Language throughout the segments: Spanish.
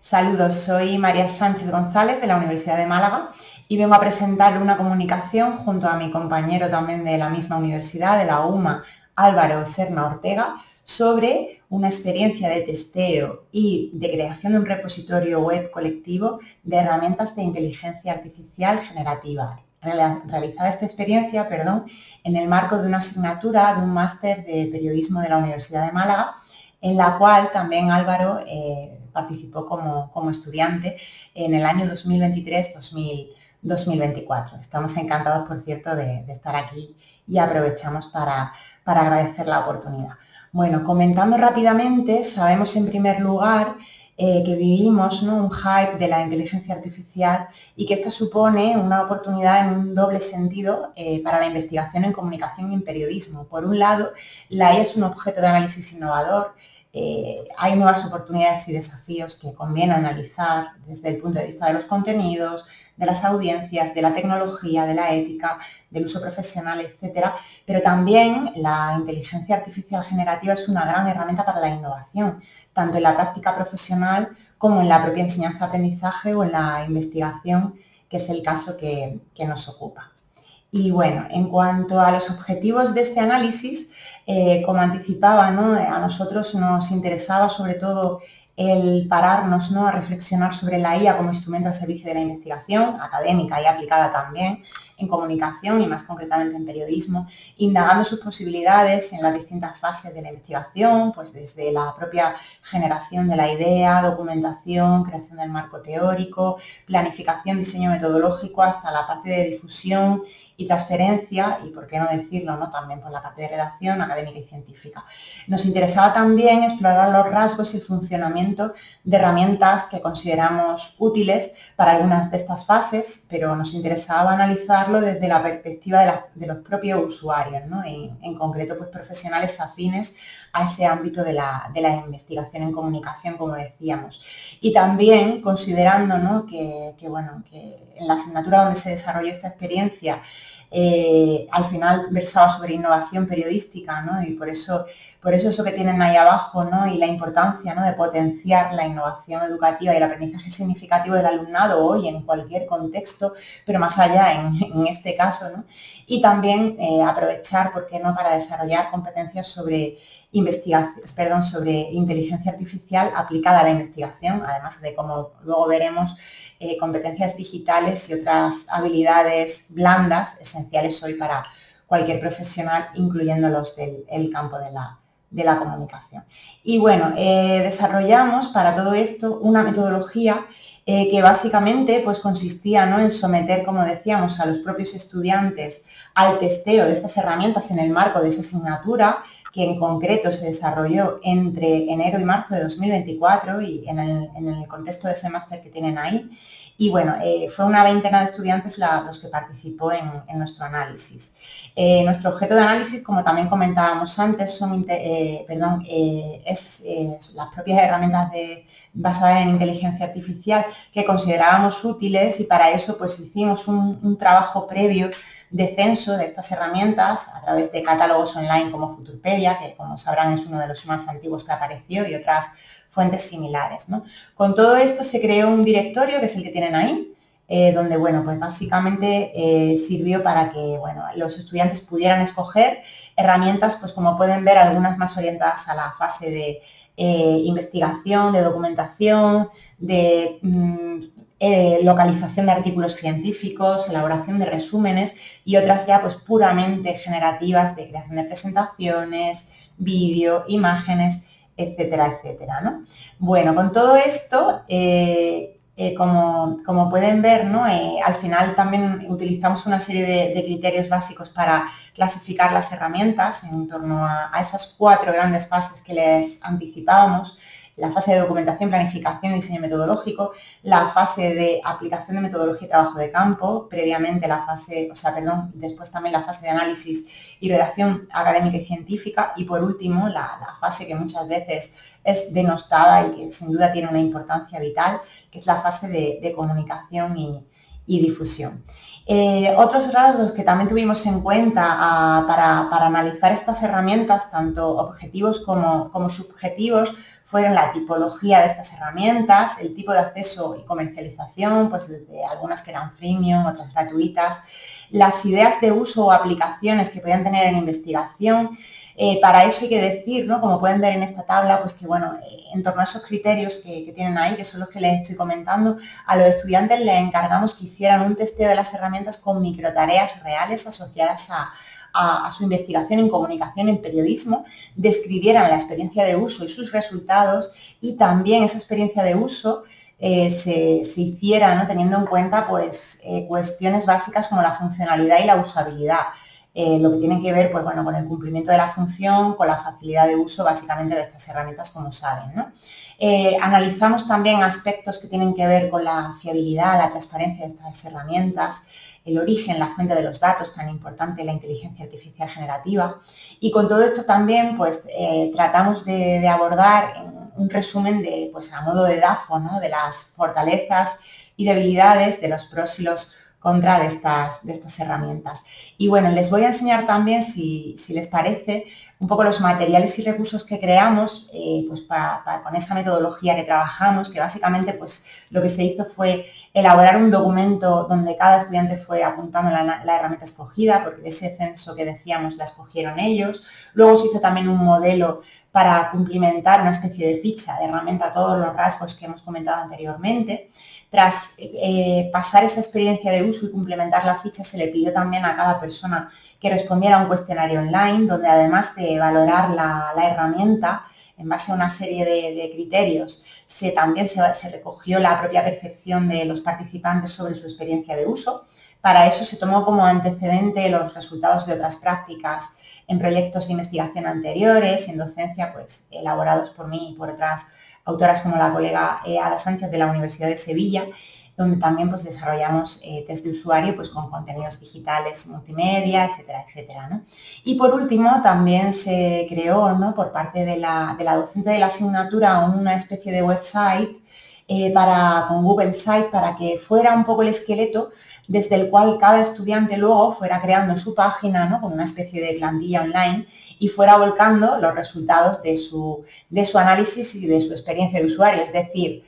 Saludos, soy María Sánchez González de la Universidad de Málaga y vengo a presentar una comunicación junto a mi compañero también de la misma universidad, de la UMA, Álvaro Serna Ortega, sobre una experiencia de testeo y de creación de un repositorio web colectivo de herramientas de inteligencia artificial generativa. Realizada esta experiencia, en el marco de una asignatura de un máster de periodismo de la Universidad de Málaga, en la cual también Álvaro participó como estudiante en el año 2023-2024. Estamos encantados, por cierto, de estar aquí y aprovechamos para agradecer la oportunidad. Bueno, comentando rápidamente, sabemos en primer lugar que vivimos, ¿no?, un hype de la inteligencia artificial y que esta supone una oportunidad en un doble sentido para la investigación en comunicación y en periodismo. Por un lado, la IA es un objeto de análisis innovador. Hay nuevas oportunidades y desafíos que conviene analizar desde el punto de vista de los contenidos, de las audiencias, de la tecnología, de la ética, del uso profesional, etcétera. Pero también la inteligencia artificial generativa es una gran herramienta para la innovación, tanto en la práctica profesional como en la propia enseñanza-aprendizaje o en la investigación, que es el caso que nos ocupa. Y bueno, en cuanto a los objetivos de este análisis, como anticipaba, ¿no?, a nosotros nos interesaba sobre todo el pararnos, ¿no?, a reflexionar sobre la IA como instrumento al servicio de la investigación académica y aplicada también en comunicación y más concretamente en periodismo, indagando sus posibilidades en las distintas fases de la investigación, pues desde la propia generación de la idea, documentación, creación del marco teórico, planificación, diseño metodológico, hasta la parte de difusión y transferencia, y por qué no decirlo, ¿no?, también por la parte de redacción académica y científica. Nos interesaba también explorar los rasgos y el funcionamiento de herramientas que consideramos útiles para algunas de estas fases, pero nos interesaba analizarlo desde la perspectiva de los propios usuarios, ¿no?, en concreto pues profesionales afines a ese ámbito de la investigación en comunicación, como decíamos. Y también considerando, ¿no?, que en la asignatura donde se desarrolló esta experiencia al final versaba sobre innovación periodística, ¿no?, y por eso eso que tienen ahí abajo, ¿no?, y la importancia, ¿no?, de potenciar la innovación educativa y el aprendizaje significativo del alumnado hoy en cualquier contexto, pero más allá en este caso, ¿no? Y también aprovechar, ¿por qué no?, para desarrollar competencias sobre inteligencia artificial aplicada a la investigación, además de, como luego veremos, competencias digitales y otras habilidades blandas esenciales hoy para cualquier profesional, incluyendo los del campo de la comunicación. Y bueno, desarrollamos para todo esto una metodología que básicamente pues consistía, ¿no?, en someter, como decíamos, a los propios estudiantes al testeo de estas herramientas en el marco de esa asignatura, que en concreto se desarrolló entre enero y marzo de 2024 y en el contexto de ese máster que tienen ahí. Y bueno, fue una veintena de estudiantes los que participó en nuestro análisis. Nuestro objeto de análisis, como también comentábamos antes, es las propias herramientas basadas en inteligencia artificial que considerábamos útiles, y para eso pues hicimos un trabajo previo de censo de estas herramientas a través de catálogos online como Futurpedia, que como sabrán es uno de los más antiguos que apareció, y otras fuentes similares, ¿no? Con todo esto se creó un directorio, que es el que tienen ahí, donde, bueno, pues básicamente sirvió para que, bueno, los estudiantes pudieran escoger herramientas, pues como pueden ver, algunas más orientadas a la fase de investigación, de documentación, de localización de artículos científicos, elaboración de resúmenes, y otras ya pues puramente generativas de creación de presentaciones, vídeo, imágenes, etcétera, etcétera, ¿no? Bueno, con todo esto, como pueden ver, ¿no?, al final también utilizamos una serie de criterios básicos para clasificar las herramientas en torno a esas 4 grandes fases que les anticipábamos: la fase de documentación, planificación y diseño metodológico, la fase de aplicación de metodología y trabajo de campo, después también la fase de análisis y redacción académica y científica, y por último la fase que muchas veces es denostada y que sin duda tiene una importancia vital, que es la fase de comunicación y difusión. Otros rasgos que también tuvimos en cuenta para analizar estas herramientas, tanto objetivos como subjetivos, fueron la tipología de estas herramientas, el tipo de acceso y comercialización, pues desde algunas que eran freemium, otras gratuitas, las ideas de uso o aplicaciones que podían tener en investigación. Para eso hay que decir, ¿no? Como pueden ver en esta tabla, pues que bueno, en torno a esos criterios que tienen ahí, que son los que les estoy comentando, a los estudiantes les encargamos que hicieran un testeo de las herramientas con microtareas reales asociadas a su investigación en comunicación, en periodismo, describieran la experiencia de uso y sus resultados, y también esa experiencia de uso se hiciera, ¿no? Teniendo en cuenta pues, cuestiones básicas como la funcionalidad y la usabilidad. Lo que tiene que ver pues, bueno, con el cumplimiento de la función, con la facilidad de uso básicamente de estas herramientas, como saben, ¿no? Analizamos también aspectos que tienen que ver con la fiabilidad, la transparencia de estas herramientas, el origen, la fuente de los datos, tan importante en la inteligencia artificial generativa. Y con todo esto también pues, tratamos de abordar un resumen de, pues, a modo de DAFO, ¿no? De las fortalezas y debilidades, de los pros y los contra de estas herramientas. Y bueno, les voy a enseñar también, si les parece, un poco los materiales y recursos que creamos pues con esa metodología que trabajamos, que básicamente pues, lo que se hizo fue elaborar un documento donde cada estudiante fue apuntando la herramienta escogida, porque de ese censo que decíamos la escogieron ellos. Luego se hizo también un modelo para cumplimentar una especie de ficha de herramienta, todos los rasgos que hemos comentado anteriormente. Tras pasar esa experiencia de uso y complementar la ficha, se le pidió también a cada persona que respondiera a un cuestionario online, donde además de valorar la herramienta en base a una serie de criterios, también se recogió la propia percepción de los participantes sobre su experiencia de uso. Para eso se tomó como antecedente los resultados de otras prácticas en proyectos de investigación anteriores, en docencia, pues elaborados por mí y por otras autoras como la colega Ada Sánchez de la Universidad de Sevilla, donde también pues, desarrollamos test de usuario pues, con contenidos digitales, multimedia, etcétera, etcétera, ¿no? Y por último, también se creó, ¿no? Por parte de la docente de la asignatura una especie de website con Google Site, para que fuera un poco el esqueleto desde el cual cada estudiante luego fuera creando su página, ¿no? Con una especie de plantilla online, y fuera volcando los resultados de su análisis y de su experiencia de usuario, es decir,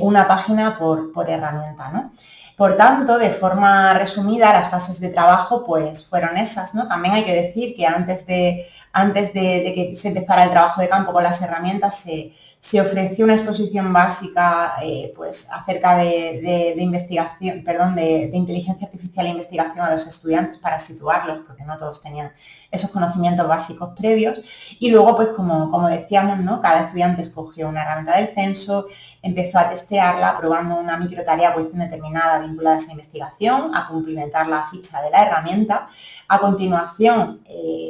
una página por herramienta, ¿no? Por tanto, de forma resumida, las fases de trabajo pues, fueron esas, ¿no? También hay que decir que antes de que se empezara el trabajo de campo con las herramientas, se ofreció una exposición básica pues, acerca de investigación, perdón, de inteligencia artificial e investigación a los estudiantes para situarlos, porque no todos tenían esos conocimientos básicos previos. Y luego, pues como decíamos, ¿no? Cada estudiante escogió una herramienta del censo, empezó a testearla probando una microtarea cuestión determinada vinculada a esa investigación, a cumplimentar la ficha de la herramienta. A continuación,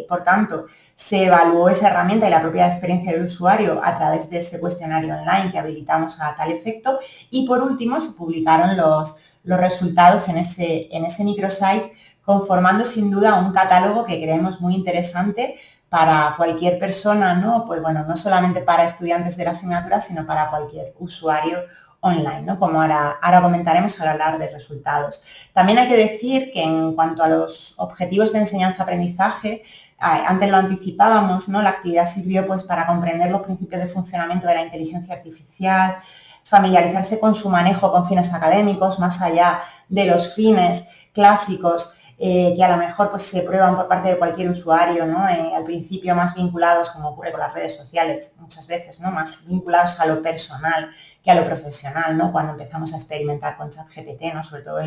por tanto, se evaluó esa herramienta y la propia experiencia del usuario a través de ese cuestionario online que habilitamos a tal efecto. Y por último, se publicaron los resultados en ese microsite, conformando sin duda un catálogo que creemos muy interesante para cualquier persona, ¿no? Pues bueno, no solamente para estudiantes de la asignatura, sino para cualquier usuario online, ¿no? Como ahora comentaremos al hablar de resultados. También hay que decir que en cuanto a los objetivos de enseñanza-aprendizaje, antes lo anticipábamos, ¿no? La actividad sirvió pues, para comprender los principios de funcionamiento de la inteligencia artificial, familiarizarse con su manejo con fines académicos, más allá de los fines clásicos que a lo mejor pues, se prueban por parte de cualquier usuario, ¿no? Al principio más vinculados, como ocurre con las redes sociales muchas veces, ¿no? Más vinculados a lo personal que a lo profesional, ¿no? Cuando empezamos a experimentar con ChatGPT, ¿no? Sobre todo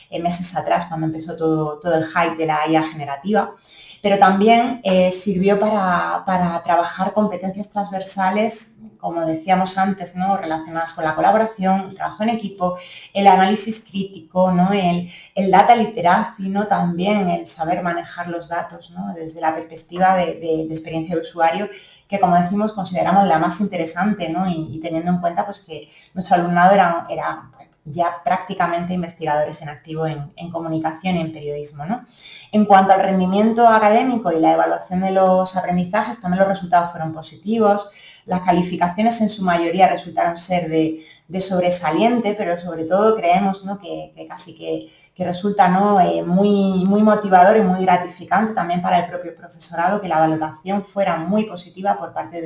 en meses atrás, cuando empezó todo el hype de la IA generativa. Pero también sirvió para trabajar competencias transversales, como decíamos antes, ¿no? Relacionadas con la colaboración, el trabajo en equipo, el análisis crítico, ¿no? El data literacy, ¿no? También el saber manejar los datos, ¿no? Desde la perspectiva de experiencia de usuario, que como decimos consideramos la más interesante, ¿no? Y teniendo en cuenta pues, que nuestro alumnado era ya prácticamente investigadores en activo en comunicación y en periodismo, ¿no? En cuanto al rendimiento académico y la evaluación de los aprendizajes, también los resultados fueron positivos. Las calificaciones en su mayoría resultaron ser de sobresaliente, pero sobre todo creemos, ¿no?, que casi que resulta, ¿no?, muy motivador y muy gratificante también para el propio profesorado que la valoración fuera muy positiva por parte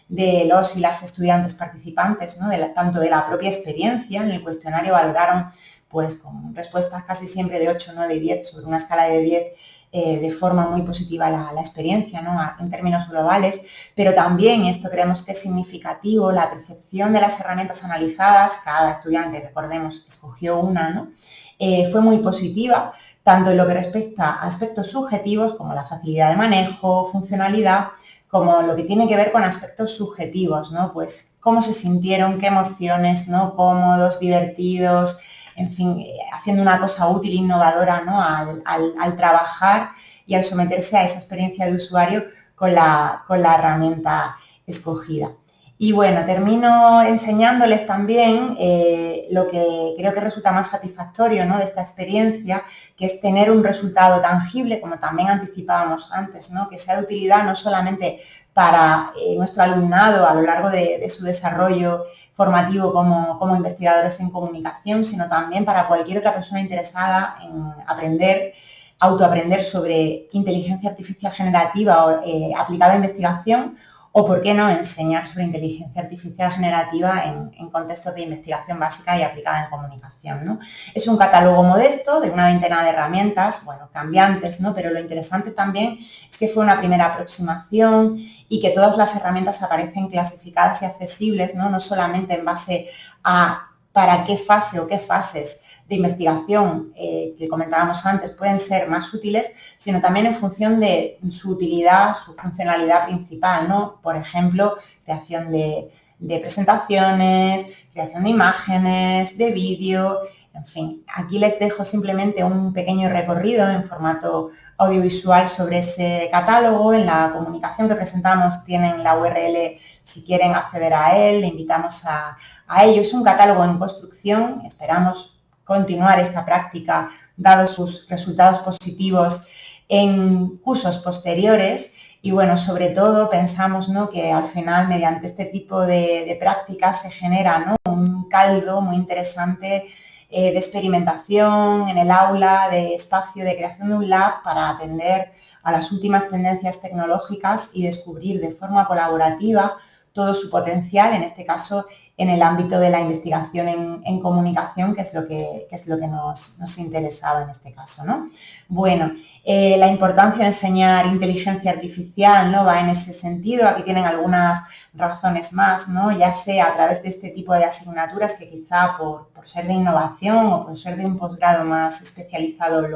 de los y las estudiantes participantes, ¿no?, tanto de la propia experiencia. En el cuestionario valoraron pues con respuestas casi siempre de 8, 9 y 10 sobre una escala de 10, de forma muy positiva la experiencia, ¿no?, en términos globales, pero también, esto creemos que es significativo, la percepción de las herramientas analizadas, cada estudiante, recordemos, escogió una, ¿no?, fue muy positiva, tanto en lo que respecta a aspectos subjetivos como la facilidad de manejo, funcionalidad, como lo que tiene que ver con aspectos subjetivos, ¿no?, pues cómo se sintieron, qué emociones, ¿no?, cómodos, divertidos, en fin, haciendo una cosa útil, innovadora, ¿no?, al trabajar y al someterse a esa experiencia de usuario con la herramienta escogida. Y bueno, termino enseñándoles también lo que creo que resulta más satisfactorio, ¿no?, de esta experiencia, que es tener un resultado tangible, como también anticipábamos antes, ¿no?, que sea de utilidad no solamente para nuestro alumnado a lo largo de su desarrollo formativo como investigadores en comunicación, sino también para cualquier otra persona interesada en autoaprender sobre inteligencia artificial generativa aplicada a investigación, o, por qué no, enseñar sobre inteligencia artificial generativa en contextos de investigación básica y aplicada en comunicación, ¿no? Es un catálogo modesto de una veintena de herramientas, bueno, cambiantes, ¿no?, pero lo interesante también es que fue una primera aproximación y que todas las herramientas aparecen clasificadas y accesibles, ¿no?, no solamente en base a para qué fase o qué fases de investigación que comentábamos antes pueden ser más útiles, sino también en función de su utilidad, su funcionalidad principal, ¿no? Por ejemplo, creación de presentaciones, creación de imágenes, de vídeo, en fin. Aquí les dejo simplemente un pequeño recorrido en formato audiovisual sobre ese catálogo. En la comunicación que presentamos tienen la URL si quieren acceder a él, le invitamos a ello. Es un catálogo en construcción, esperamos continuar esta práctica dados sus resultados positivos en cursos posteriores y, bueno, sobre todo pensamos, ¿no?, que al final mediante este tipo de prácticas se genera, ¿no?, un caldo muy interesante de experimentación en el aula, de espacio de creación de un lab para atender a las últimas tendencias tecnológicas y descubrir de forma colaborativa todo su potencial, en este caso en el ámbito de la investigación en comunicación, que es lo que nos interesaba en este caso, ¿no? Bueno, la importancia de enseñar inteligencia artificial, ¿no?, va en ese sentido. Aquí tienen algunas razones más, ¿no?, ya sea a través de este tipo de asignaturas que quizá por ser de innovación o por ser de un posgrado más especializado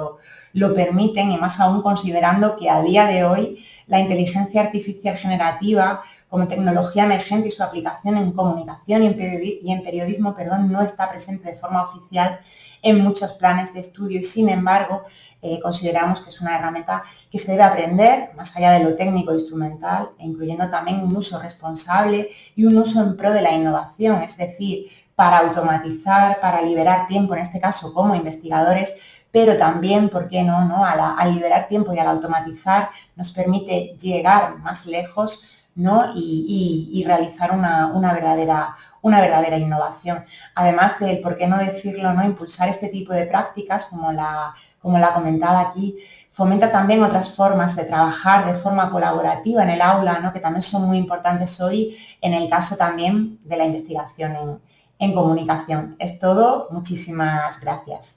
lo permiten, y más aún considerando que a día de hoy la inteligencia artificial generativa como tecnología emergente y su aplicación en comunicación y en periodismo, no está presente de forma oficial en muchos planes de estudio y, sin embargo, consideramos que es una herramienta que se debe aprender más allá de lo técnico e instrumental, incluyendo también un uso responsable y un uso en pro de la innovación, es decir, para automatizar, para liberar tiempo, en este caso como investigadores, pero también, ¿por qué no?, al liberar tiempo y al automatizar nos permite llegar más lejos, ¿no?, y realizar una verdadera innovación. Además del, por qué no decirlo, ¿no?, impulsar este tipo de prácticas como la comentada aquí, fomenta también otras formas de trabajar de forma colaborativa en el aula, ¿no?, que también son muy importantes hoy en el caso también de la investigación en comunicación. Es todo. Muchísimas gracias.